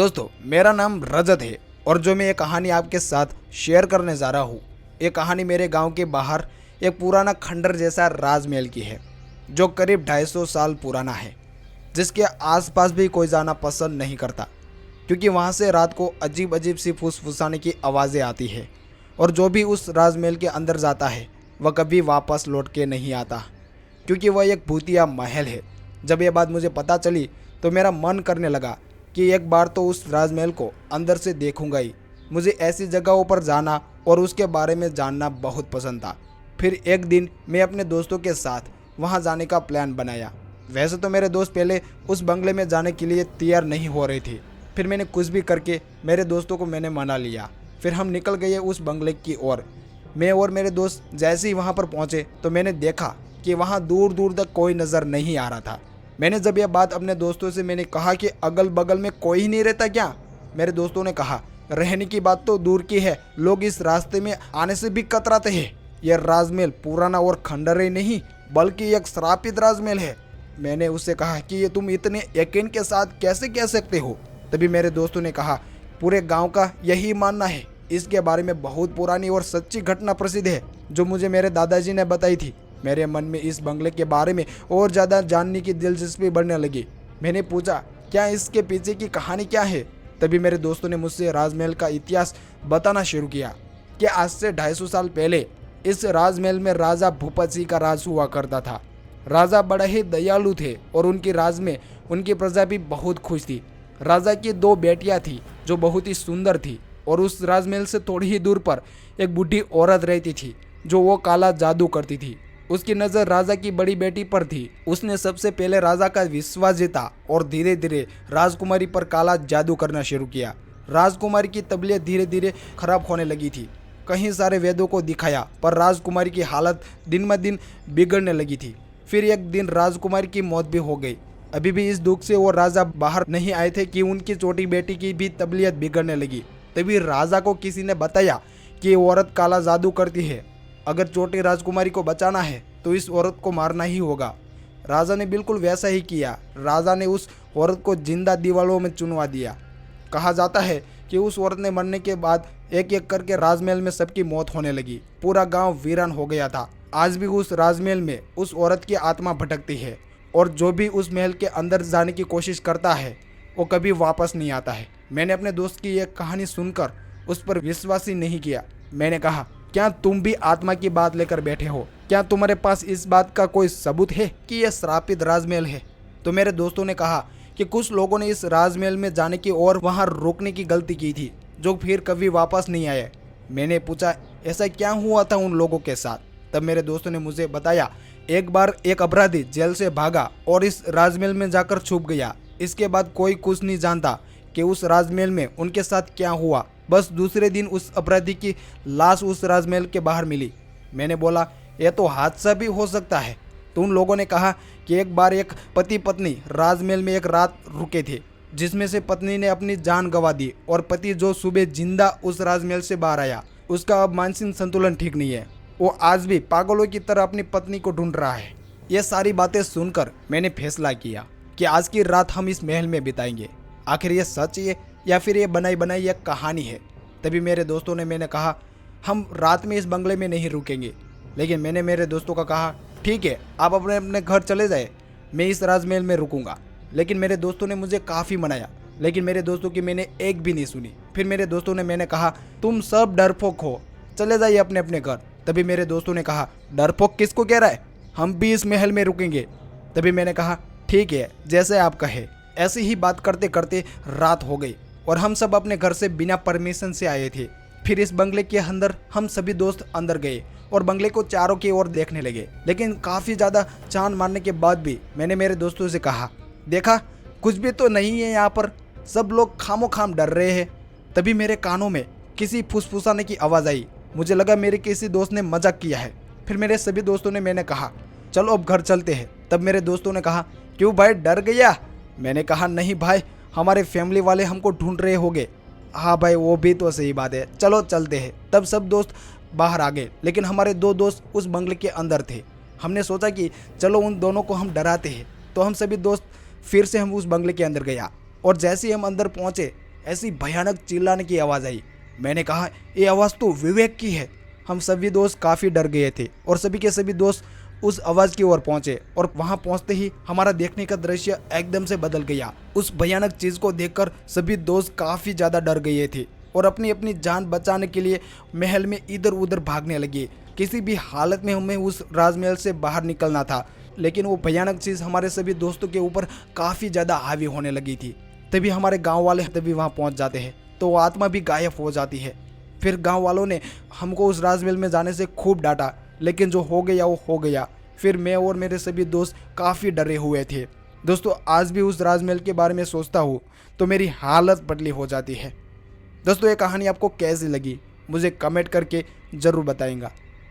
दोस्तों, मेरा नाम रजत है और जो मैं ये कहानी आपके साथ शेयर करने जा रहा हूँ, ये कहानी मेरे गांव के बाहर एक पुराना खंडर जैसा राजमहल की है, जो करीब 250 साल पुराना है, जिसके आसपास भी कोई जाना पसंद नहीं करता, क्योंकि वहाँ से रात को अजीब अजीब सी फुसफुसाने की आवाज़ें आती है और जो भी उस राजमहल के अंदर जाता है वह कभी वापस लौट के नहीं आता, क्योंकि वह एक भूतिया महल है। जब यह बात मुझे पता चली तो मेरा मन करने लगा कि एक बार तो उस राजमहल को अंदर से देखूंगा ही। मुझे ऐसी जगहों पर जाना और उसके बारे में जानना बहुत पसंद था। फिर एक दिन मैं अपने दोस्तों के साथ वहां जाने का प्लान बनाया। वैसे तो मेरे दोस्त पहले उस बंगले में जाने के लिए तैयार नहीं हो रहे थे, फिर मैंने कुछ भी करके मेरे दोस्तों को मैंने मना लिया। फिर हम निकल गए उस बंगले की ओर। मैं और मेरे दोस्त जैसे ही वहाँ पर पहुँचे तो मैंने देखा कि वहाँ दूर दूर तक कोई नज़र नहीं आ रहा था। मैंने जब यह बात अपने दोस्तों से मैंने कहा कि अगल बगल में कोई ही नहीं रहता क्या? मेरे दोस्तों ने कहा, रहने की बात तो दूर की है, लोग इस रास्ते में आने से भी कतराते हैं। यह राजमहल पुराना और खंडर ही नहीं बल्कि एक श्रापित राजमहल है। मैंने उससे कहा कि ये तुम इतने यकीन के साथ कैसे कह सकते हो? तभी मेरे दोस्तों ने कहा, पूरे गाँव का यही मानना है। इसके बारे में बहुत पुरानी और सच्ची घटना प्रसिद्ध है जो मुझे मेरे दादाजी ने बताई थी। मेरे मन में इस बंगले के बारे में और ज़्यादा जानने की दिलचस्पी बढ़ने लगी। मैंने पूछा, क्या इसके पीछे की कहानी क्या है? तभी मेरे दोस्तों ने मुझसे राजमहल का इतिहास बताना शुरू किया कि आज से 250 साल पहले इस राजमहल में राजा भूपत सिंह का राज हुआ करता था। राजा बड़े ही दयालु थे और उनकी राज में उनकी प्रजा भी बहुत खुश थी। राजा की 2 बेटियां थी जो बहुत ही सुंदर थी और उस राजमहल से थोड़ी ही दूर पर एक बूढ़ी औरत रहती थी जो वो काला जादू करती थी। उसकी नज़र राजा की बड़ी बेटी पर थी। उसने सबसे पहले राजा का विश्वास जीता और धीरे धीरे राजकुमारी पर काला जादू करना शुरू किया। राजकुमारी की तबीयत धीरे धीरे खराब होने लगी थी। कई सारे वैद्यों को दिखाया पर राजकुमारी की हालत दिन ब दिन बिगड़ने लगी थी। फिर एक दिन राजकुमारी की मौत भी हो गई। अभी भी इस दुख से वो राजा बाहर नहीं आए थे कि उनकी छोटी बेटी की भी तबीयत बिगड़ने लगी। तभी राजा को किसी ने बताया कि ये औरत काला जादू करती है। अगर छोटी राजकुमारी को बचाना है तो इस औरत को मारना ही होगा। राजा ने बिल्कुल वैसा ही किया। राजा ने उस औरत को जिंदा दीवारों में चुनवा दिया। कहा जाता है कि उस औरत ने मरने के बाद एक एक करके राजमहल में सबकी मौत होने लगी। पूरा गांव वीरान हो गया था। आज भी उस राजमहल में उस औरत की आत्मा भटकती है और जो भी उस महल के अंदर जाने की कोशिश करता है वो कभी वापस नहीं आता है। मैंने अपने दोस्त की यह कहानी सुनकर उस पर विश्वास ही नहीं किया। मैंने कहा, क्या तुम भी आत्मा की बात लेकर बैठे हो? क्या तुम्हारे पास इस बात का कोई सबूत है कि यह श्रापित राजमहल है? तो मेरे दोस्तों ने कहा कि कुछ लोगों ने इस राजमहल में जाने की और वहां रोकने की गलती की थी जो फिर कभी वापस नहीं आए। मैंने पूछा, ऐसा क्या हुआ था उन लोगों के साथ? तब मेरे दोस्तों ने मुझे बताया, एक बार एक अपराधी जेल से भागा और इस राजमहल में जाकर छुप गया। इसके बाद कोई कुछ नहीं जानता कि उस राजमहल में उनके साथ क्या हुआ। बस दूसरे दिन उस अपराधी की लाश उस राजमहल के बाहर मिली। मैंने बोला, यह तो हादसा भी हो सकता है। तो उन लोगों ने कहा कि एक बार एक पति पत्नी राजमहल में एक रात रुके थे, जिसमें से पत्नी ने अपनी जान गंवा दी और पति जो सुबह जिंदा उस राजमहल से बाहर आया, उसका अब मानसिक संतुलन ठीक नहीं है। वो आज भी पागलों की तरह अपनी पत्नी को ढूंढ रहा है। ये सारी बातें सुनकर मैंने फैसला किया कि आज की रात हम इस महल में बिताएंगे। आखिर ये सच है या फिर ये बनाई बनाई एक कहानी है? तभी मेरे दोस्तों ने मैंने कहा, हम रात में इस बंगले में नहीं रुकेंगे। लेकिन मैंने मेरे दोस्तों का कहा, ठीक है, आप अपने अपने घर चले जाए, मैं इस राजमहल में रुकूंगा। लेकिन मेरे दोस्तों ने मुझे काफ़ी मनाया, लेकिन मेरे दोस्तों की मैंने एक भी नहीं सुनी। फिर मेरे दोस्तों ने मैंने कहा, तुम सब डरपोक हो, चले जाइए अपने अपने घर। तभी मेरे दोस्तों ने कहा, डरपोक किसको कह रहा है? हम भी इस महल में रुकेंगे। तभी मैंने कहा, ठीक है, जैसे आप कहे। ऐसी ही बात करते करते रात हो गई और हम सब अपने घर से बिना परमिशन से आए थे। फिर इस बंगले के अंदर हम सभी दोस्त अंदर गए और बंगले को चारों की ओर देखने लगे। लेकिन काफ़ी ज़्यादा चांद मारने के बाद भी मैंने मेरे दोस्तों से कहा, देखा, कुछ भी तो नहीं है यहाँ पर, सब लोग खामोखाम डर रहे हैं। तभी मेरे कानों में किसी फुसफुसाने की आवाज़ आई। मुझे लगा मेरे किसी दोस्त ने मजाक किया है। फिर मेरे सभी दोस्तों ने मैंने कहा, चलो अब घर चलते हैं। तब मेरे दोस्तों ने कहा, क्यों भाई, डर गया? मैंने कहा, नहीं भाई, हमारे फैमिली वाले हमको ढूंढ रहे होंगे। हाँ भाई, वो भी तो सही बात है, चलो चलते हैं। तब सब दोस्त बाहर आ गए, लेकिन हमारे 2 दोस्त उस बंगले के अंदर थे। हमने सोचा कि चलो उन दोनों को हम डराते हैं। तो हम सभी दोस्त फिर से हम उस बंगले के अंदर गया और जैसे ही हम अंदर पहुंचे ऐसी भयानक चिल्लाने की आवाज़ आई। मैंने कहा, ये आवाज़ तो विवेक की है। हम सभी दोस्त काफ़ी डर गए थे और सभी के सभी दोस्त उस आवाज़ की ओर पहुंचे और वहां पहुंचते ही हमारा देखने का दृश्य एकदम से बदल गया। उस भयानक चीज़ को देखकर सभी दोस्त काफ़ी ज़्यादा डर गए थे और अपनी अपनी जान बचाने के लिए महल में इधर उधर भागने लगे। किसी भी हालत में हमें उस राजमहल से बाहर निकलना था, लेकिन वो भयानक चीज़ हमारे सभी दोस्तों के ऊपर काफ़ी ज़्यादा हावी होने लगी थी। तभी हमारे गांव वाले तभी वहां पहुंच जाते हैं तो वो आत्मा भी गायब हो जाती है। फिर गांव वालों ने हमको उस राजमहल में जाने से खूब डांटा, लेकिन जो हो गया वो हो गया। फिर मैं और मेरे सभी दोस्त काफ़ी डरे हुए थे। दोस्तों, आज भी उस राजमहल के बारे में सोचता हूँ तो मेरी हालत पतली हो जाती है। दोस्तों, ये कहानी आपको कैसी लगी मुझे कमेंट करके ज़रूर बताएंगा।